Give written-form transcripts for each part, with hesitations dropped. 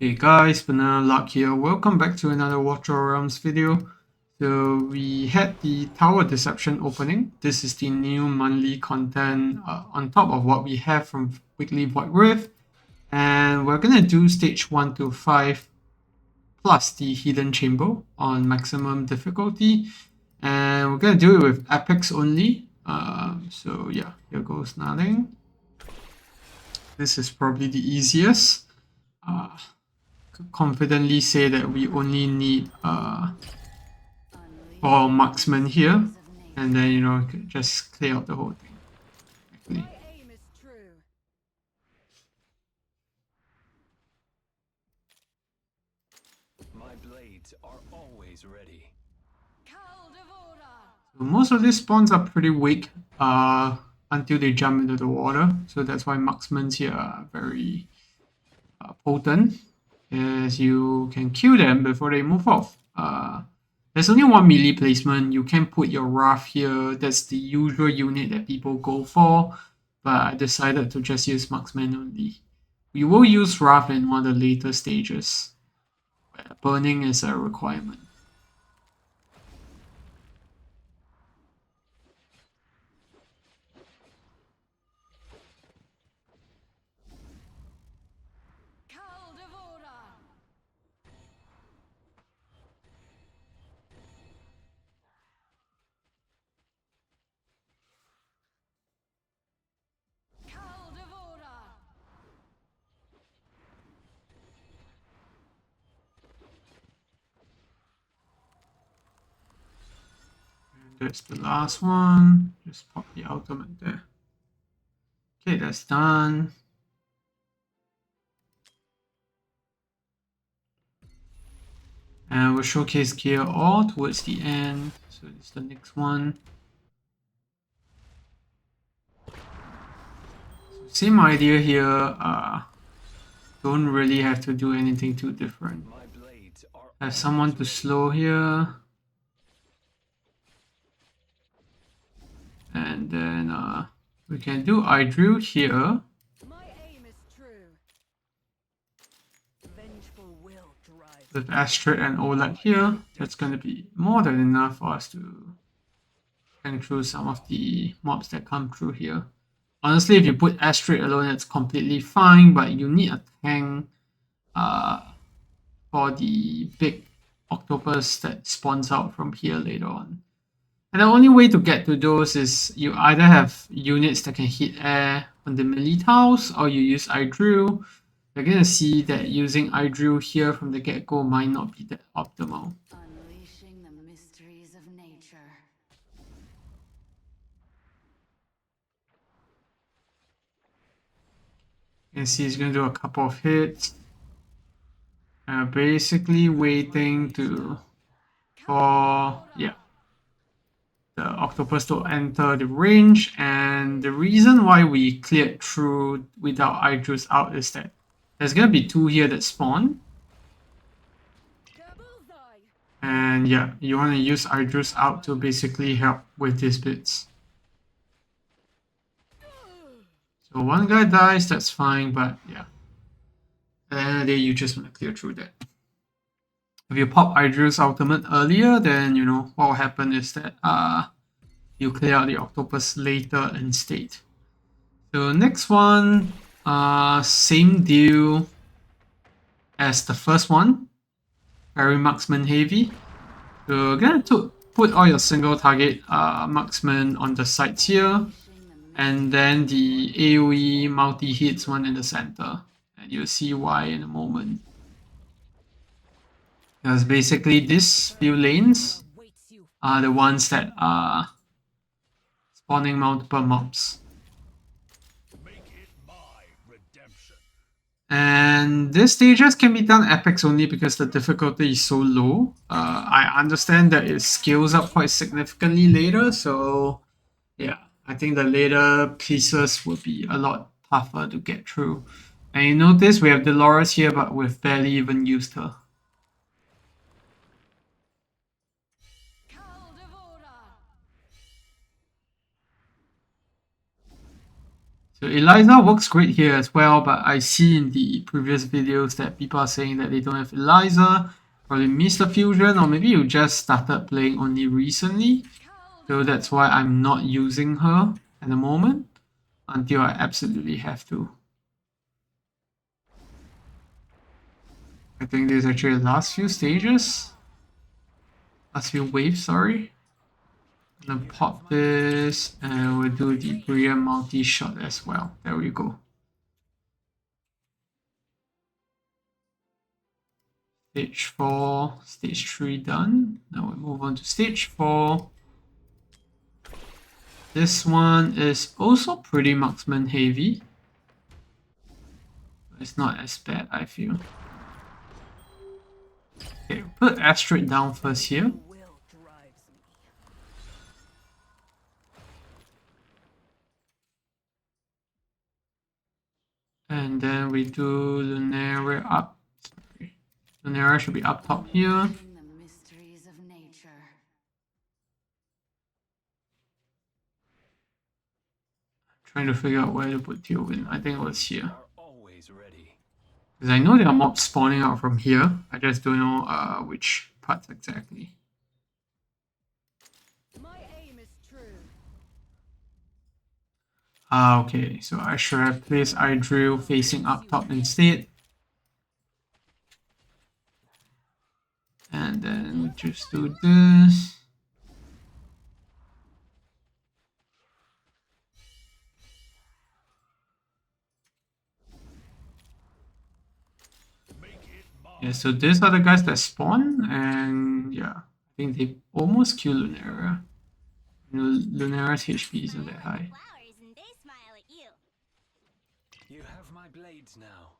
Hey guys, Banana Luck here. Welcome back to another Watch Your Realms video. So we had the Tower Deception opening. This is the new monthly content on top of what we have from Weekly Void Rift. And we're gonna do stage 1 to 5 plus the Hidden Chamber on maximum difficulty. And we're gonna do it with epics only. So yeah, here goes nothing. This is probably the easiest. Uh, confidently say that we only need 4 marksmen here, and then just clear out the whole thing. Actually. My blades are always ready. So most of these spawns are pretty weak until they jump into the water, so that's why marksmen here are very potent, as you can kill them before they move off. There's only one melee placement. You can put your Wrath here. That's the usual unit that people go for, but I decided to just use marksman only. We will use Wrath in one of the later stages, where burning is a requirement. That's the last one. Just pop the ultimate there. Okay, that's done. And we'll showcase gear all towards the end. So this is the next one. So same idea here. Don't really have to do anything too different. Have someone to slow here. And then we can do Idrill here. With Astrid and Oleg here, that's going to be more than enough for us to tank through some of the mobs that come through here. Honestly, if you put Astrid alone, it's completely fine, but you need a tank for the big octopus that spawns out from here later on. And the only way to get to those is you either have units that can hit air on the melee tiles, or you use Idrill. You're gonna see that using Idrill here from the get-go might not be that optimal. Unleashing the mysteries of nature. You can see he's gonna do a couple of hits. Basically waiting for the octopus to enter the range, and the reason why we cleared through without Idrils out is that there's gonna be 2 here that spawn. And yeah, you want to use Idrils out to basically help with these bits. So one guy dies, that's fine, but yeah. At the end of the day, you just want to clear through that. If you pop Idrils ultimate earlier, then what will happen is that you clear out the octopus later instead. So next one, same deal as the first one. Very marksman heavy. So again, to put all your single target marksman on the sides here, and then the AoE multi hits one in the center, and you'll see why in a moment. Because basically these few lanes are the ones that are spawning multiple mobs. And these stages can be done epics only because the difficulty is so low. I understand that it scales up quite significantly later, so yeah, I think the later pieces will be a lot tougher to get through. And you notice we have Dolores here, but we've barely even used her. So Eliza works great here as well, but I see in the previous videos that people are saying that they don't have Eliza, probably missed the fusion, or maybe you just started playing only recently. So that's why I'm not using her at the moment until I absolutely have to. I think there's actually the last few stages. Last few waves, sorry. I'm gonna pop this and we'll do the Brilliant multi-shot as well. There we go. Stage 4, stage 3 done. Now we move on to stage 4. This one is also pretty marksman heavy. It's not as bad, I feel. Okay, put Astrid down first here. And then we do Lunera up. Lunera should be up top here. The mysteries of nature. Trying to figure out where to put Teowin. I think it was here. Are always ready. Because I know there are mobs spawning out from here. I just don't know which parts exactly. My aim is true. Ah, okay. So I should have placed Idril facing up top instead. And then we just do this. Yeah, so these are the guys that spawn, and yeah, I think they almost kill Lunera. You know, Lunera's HP isn't that high. You have my blades now.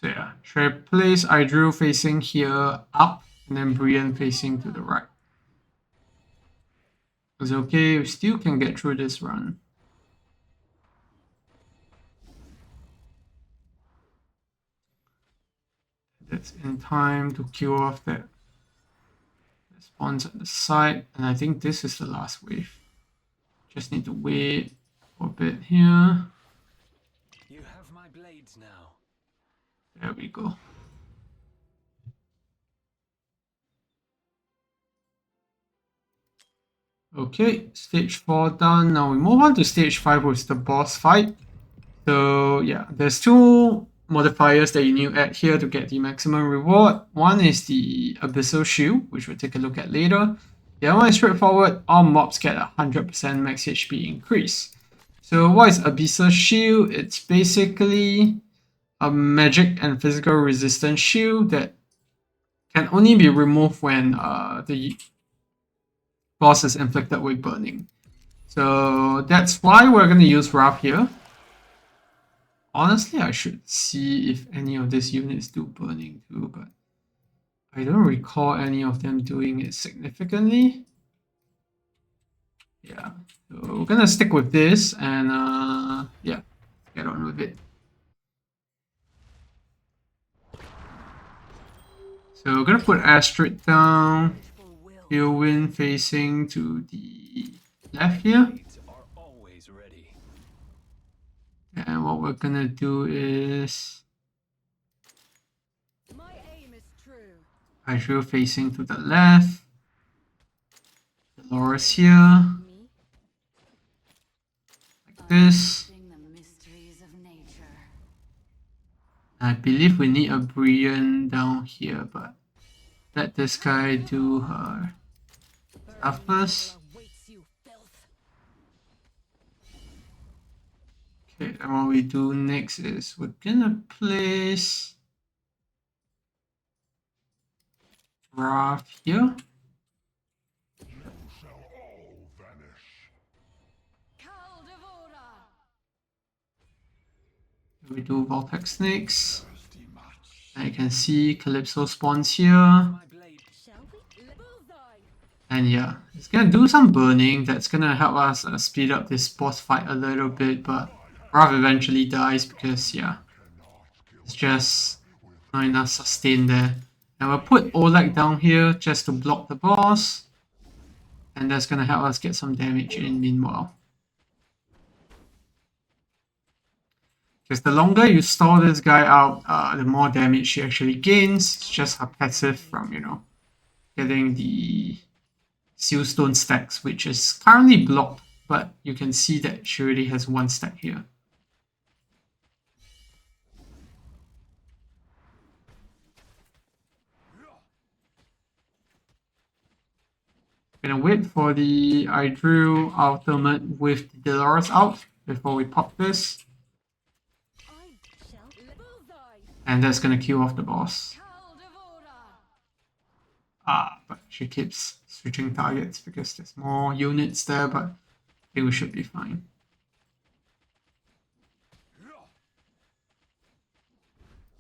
So yeah, should I place Idril facing here up, and then Brienne facing to the right? It's okay, we still can get through this run. That's in time to kill off that spawns at the side, and I think this is the last wave. Just need to wait for a bit here. You have my blades now. There we go. Okay, stage 4 done. Now we move on to stage 5, which is the boss fight. So yeah, there's two modifiers that you need to add here to get the maximum reward. One is the Abyssal Shield, which we'll take a look at later. The other one is straightforward. All mobs get a 100% max HP increase. So what is Abyssal Shield? It's basically a magic and physical resistance shield that can only be removed when the boss is inflicted with burning. So that's why we're going to use Wrath here. Honestly, I should see if any of these units do burning too, but I don't recall any of them doing it significantly. Yeah, so we're gonna stick with this and yeah, get on with it. So we're gonna put Astrid down, Teowin facing to the left here. Blades are always ready. And what we're gonna do is My aim is true. Idril facing to the left. Dolores here. Like this. The mysteries of nature. I believe we need a Brienne down here, but let this guy do her stuff first. Okay, and what we do next is we're gonna place Wrath here. We do Vortex Snakes. And you can see Calypso spawns here. My blade. And yeah, it's gonna do some burning. That's gonna help us speed up this boss fight a little bit, but Wrath eventually dies because yeah, it's just not enough sustain there. And we'll put Oleg down here just to block the boss. And that's gonna help us get some damage in meanwhile. Because the longer you stall this guy out, the more damage she actually gains. It's just her passive from, getting the Sealstone stacks, which is currently blocked, but you can see that she already has one stack here. Gonna wait for the Idril ultimate with the Dolores out before we pop this. And that's gonna kill off the boss. But she keeps switching targets because there's more units there, but I think we should be fine.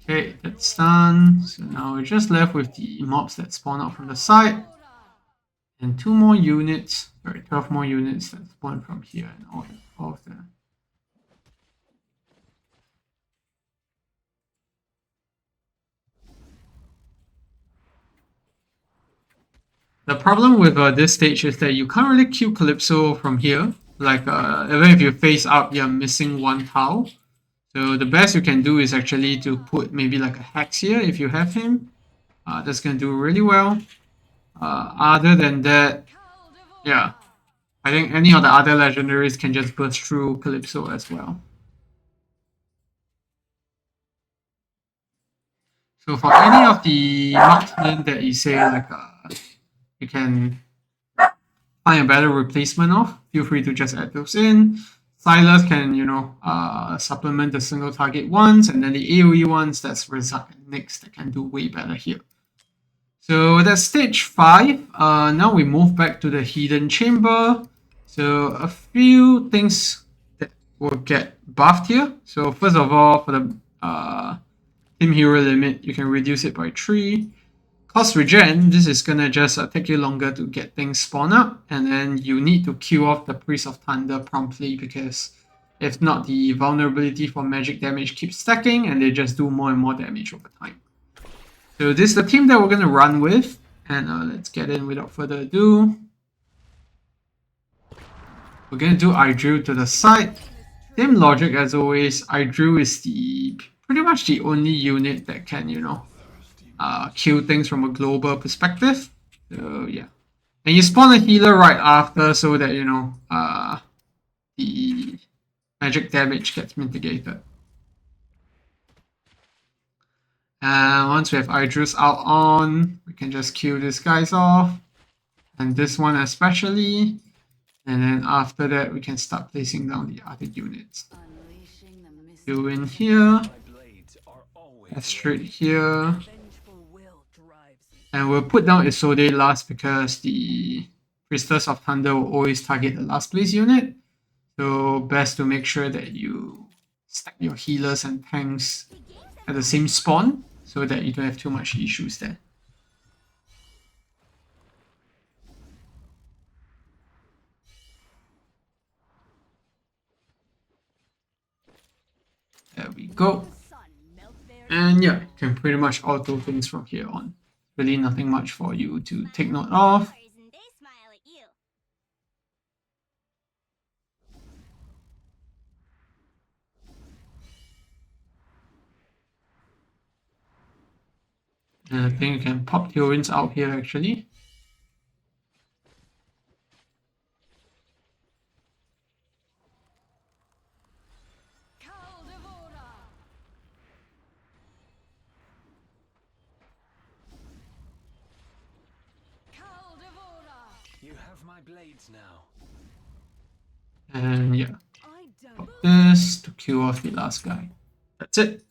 Okay, that's done. So now we're just left with the mobs that spawn out from the side. And 2 more units, sorry, 12 more units that spawn from here and all of them. The problem with this stage is that you can't really kill Calypso from here. Like, even if you face up, you're missing 1 tile. So the best you can do is actually to put maybe like a Hex here if you have him. That's going to do really well. Other than that, yeah, I think any of the other legendaries can just burst through Calypso as well. So for any of the marksmen that you say like you can find a better replacement of, feel free to just add those in. Silas can, supplement the single target ones, and then the AoE ones, that's Razak and Nyx that can do way better here. So that's stage 5. Now we move back to the hidden chamber. So a few things that will get buffed here. So first of all, for the Team Hero limit, you can reduce it by 3. Cost regen, this is gonna just take you longer to get things spawn up, and then you need to kill off the Priest of Thunder promptly, because if not, the vulnerability for magic damage keeps stacking and they just do more and more damage over time. So this is the team that we're gonna run with, and let's get in without further ado. We're gonna do Idril to the side. Same logic as always. Idril is pretty much the only unit that can, kill things from a global perspective. So yeah, and you spawn a healer right after so that the magic damage gets mitigated. And once we have Idris out on, we can just kill these guys off, and this one especially. And then after that, we can start placing down the other units. Go in here, straight here. And we'll put down Isolde last because the Priestess of Thunder will always target the last place unit. So best to make sure that you stack your healers and tanks at the same spawn so that you don't have too much issues there. There we go. And yeah, you can pretty much auto things from here on. Really nothing much for you to take note of. And I think you can pop Theorins out here actually. You have my blades now. And yeah, pop this to kill off the last guy. That's it.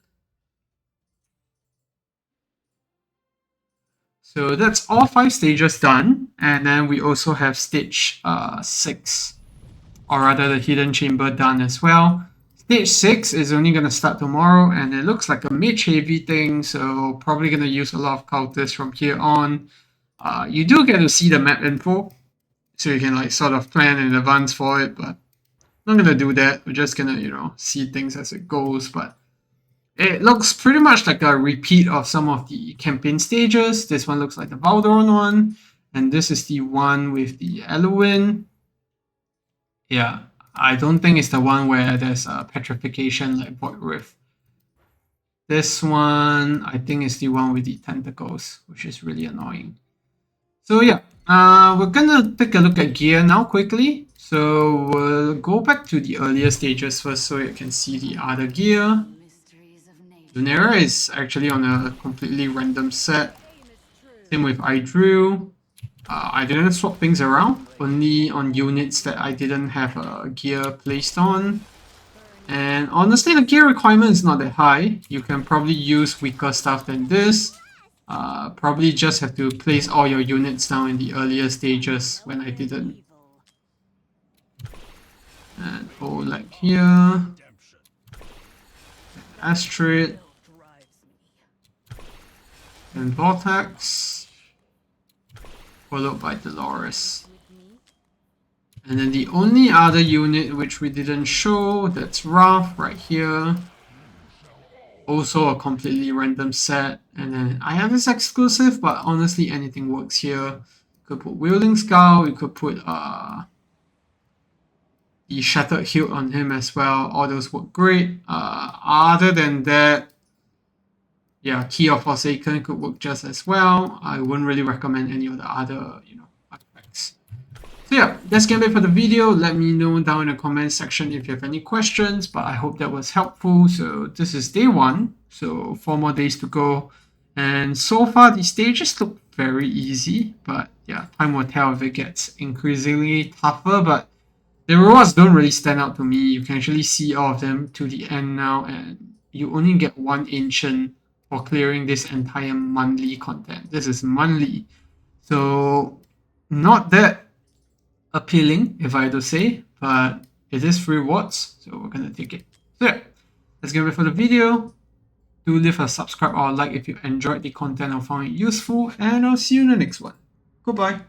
So that's all 5 stages done, and then we also have stage 6, or rather the hidden chamber done as well. Stage 6 is only going to start tomorrow, and it looks like a mage heavy thing, so probably going to use a lot of cultists from here on. You do get to see the map info, so you can like sort of plan in advance for it, but I'm not going to do that. We're just going to, see things as it goes, but it looks pretty much like a repeat of some of the campaign stages. This one looks like the Valdoran one, and this is the one with the Eluin. Yeah, I don't think it's the one where there's a petrification like Void Rift. This one, I think, is the one with the tentacles, which is really annoying. So yeah, we're gonna take a look at gear now quickly. So we'll go back to the earlier stages first so you can see the other gear. Mysteries of nature. Lunera is actually on a completely random set. Aim is true. Same with Idrew. I didn't swap things around, only on units that I didn't have a gear placed on. And honestly, the gear requirement is not that high. You can probably use weaker stuff than this. Probably just have to place all your units down in the earlier stages when I didn't. And Oleg here. Astrid. And Vortex. Followed by Dolores. And then the only other unit which we didn't show, that's Wrath right here. Also a completely random set. And then I have this exclusive, but honestly anything works here. You could put Wielding Skull, you could put the Shattered Hilt on him as well. All those work great. Other than that, yeah, Key of Forsaken could work just as well. I wouldn't really recommend any of the other, artifacts. So yeah, that's gonna be for the video. Let me know down in the comment section if you have any questions, but I hope that was helpful. So this is day 1, so 4 more days to go. And so far, the stages look very easy, but yeah, time will tell if it gets increasingly tougher, but the rewards don't really stand out to me. You can actually see all of them to the end now, and you only get 1 Ancient for clearing this entire monthly content. This is monthly, so not that appealing, if I had to say, but it is free rewards, so we're gonna take it. So yeah, that's gonna be for the video. Do leave a subscribe or a like if you enjoyed the content or found it useful, and I'll see you in the next one. Goodbye.